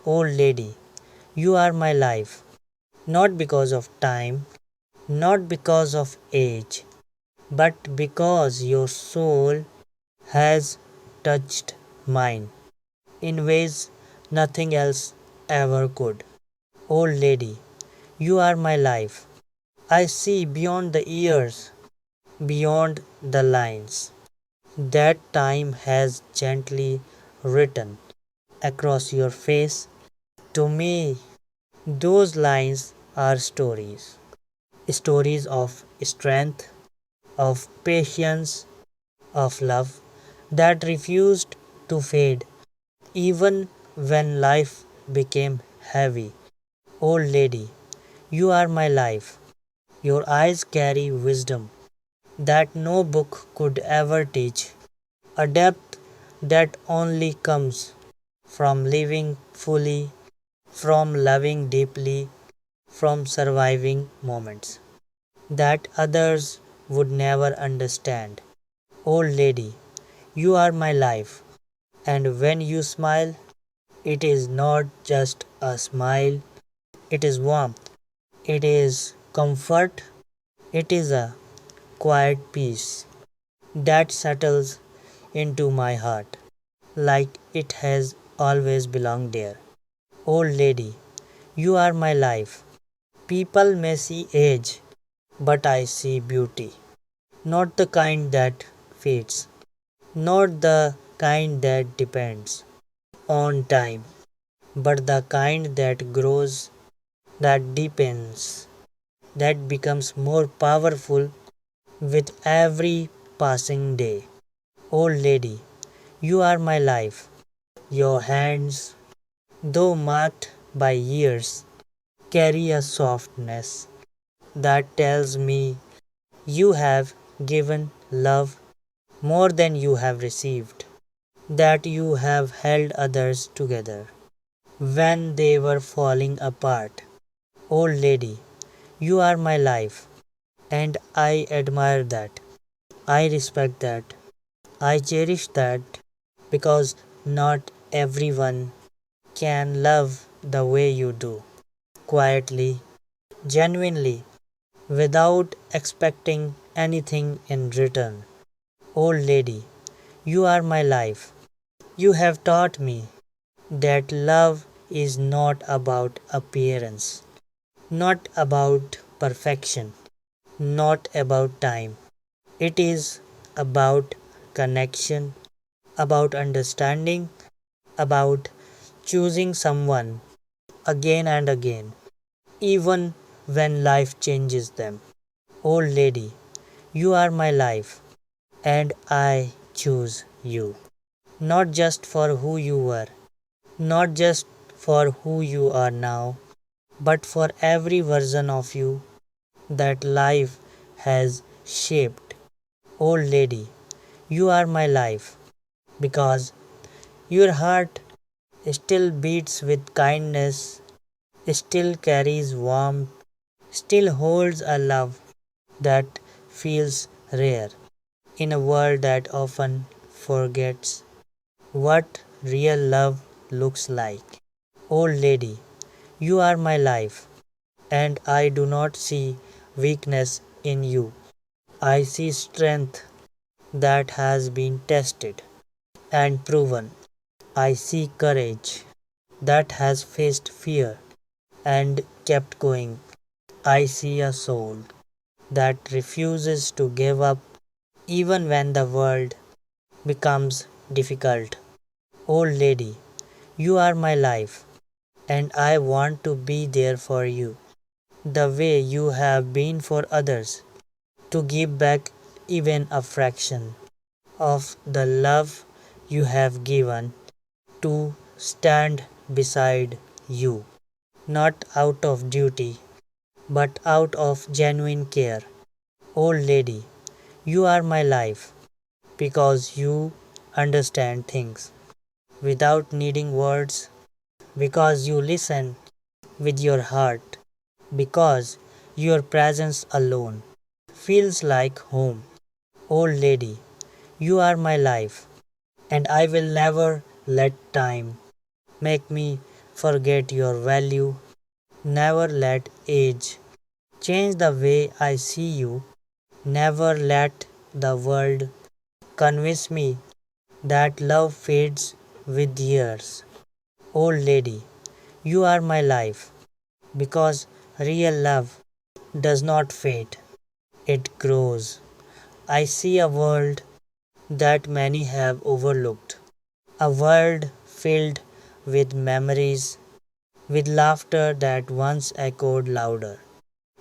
Old lady, you are my life, not because of time, not because of age, but because your soul has touched mine in ways nothing else ever could. Old lady, you are my life. I see beyond the years, beyond the lines that time has gently written across your face. To me, those lines are stories. Stories of strength, of patience, of love that refused to fade even when life became heavy. Old lady, you are my life. Your eyes carry wisdom that no book could ever teach, a depth that only comes from living fully, from loving deeply, from surviving moments that others would never understand. Old lady, you are my life, and when you smile, it is not just a smile, it is warmth, it is comfort, it is a quiet peace that settles into my heart like it has always belonged there. Old lady, you are my life. People may see age, but I see beauty. Not the kind that fades, not the kind that depends on time, but the kind that grows, that deepens, that becomes more powerful with every passing day. Old lady, you are my life. Your hands, though marked by years, carry a softness that tells me you have given love more than you have received, that you have held others together when they were falling apart. Old lady, you are my life, and I admire that. I respect that. I cherish that because not everyone can love the way you do, quietly, genuinely, without expecting anything in return. Old lady, you are my life. You have taught me that love is not about appearance, not about perfection, not about time. It is about connection, about understanding, about choosing someone again and again, even when life changes them. Old lady, you are my life, and I choose you. Not just for who you were, not just for who you are now, but for every version of you that life has shaped. Old lady, you are my life because your heart still beats with kindness, still carries warmth, still holds a love that feels rare in a world that often forgets what real love looks like. Old lady, you are my life, and I do not see weakness in you. I see strength that has been tested and proven. I see courage that has faced fear and kept going. I see a soul that refuses to give up even when the world becomes difficult. Old lady, you are my life, and I want to be there for you, the way you have been for others, to give back even a fraction of the love you have given, to stand beside you, not out of duty, but out of genuine care. Old lady, you are my life because you understand things without needing words, because you listen with your heart, because your presence alone feels like home. Old lady, you are my life, and I will never let time make me forget your value. Never let age change the way I see you. Never let the world convince me that love fades with years. Old lady, you are my life because real love does not fade, it grows. I see a world that many have overlooked, a world filled with memories, with laughter that once echoed louder,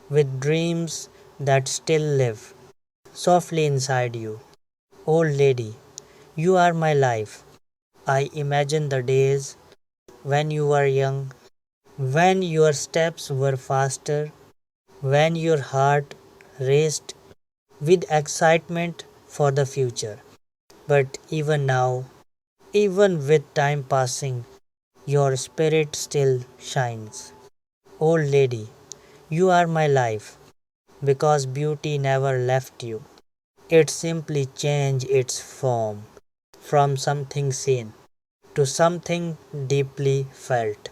with dreams that still live softly inside you. Old lady, you are my life. I imagine the days when you were young, when your steps were faster, when your heart raced with excitement for the future. But even now, even with time passing, your spirit still shines. Old lady, you are my life because beauty never left you. It simply changed its form from something seen to something deeply felt,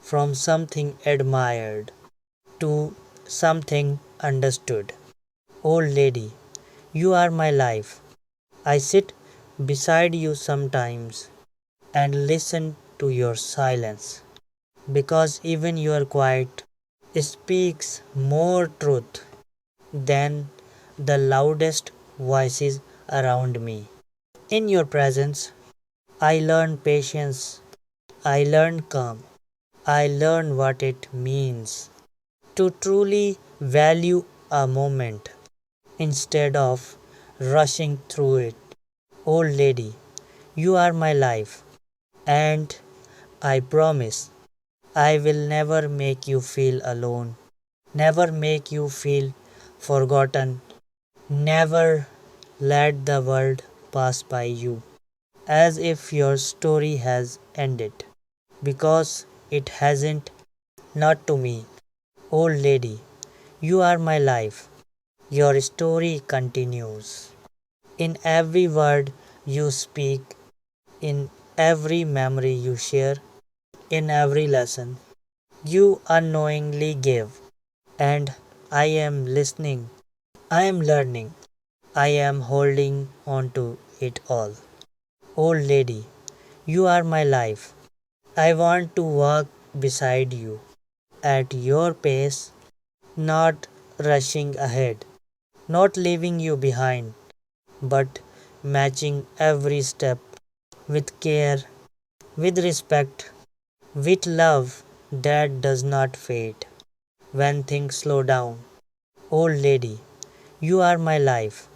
from something admired to something understood. Old lady, you are my life. I sit beside you sometimes and listen to your silence because even your quiet speaks more truth than the loudest voices around me. In your presence, I learn patience, I learn calm, I learn what it means to truly value a moment instead of rushing through it. Old lady, you are my life, and I promise I will never make you feel alone, never make you feel forgotten, never let the world pass by you as if your story has ended. Because it hasn't, not to me. Old lady, you are my life. Your story continues. In every word you speak, in every memory you share, in every lesson you unknowingly give. And I am listening, I am learning, I am holding on to it all. Old lady, you are my life. I want to walk beside you at your pace, not rushing ahead, not leaving you behind, but matching every step with care, with respect, with love that does not fade when things slow down. Old lady, you are my life.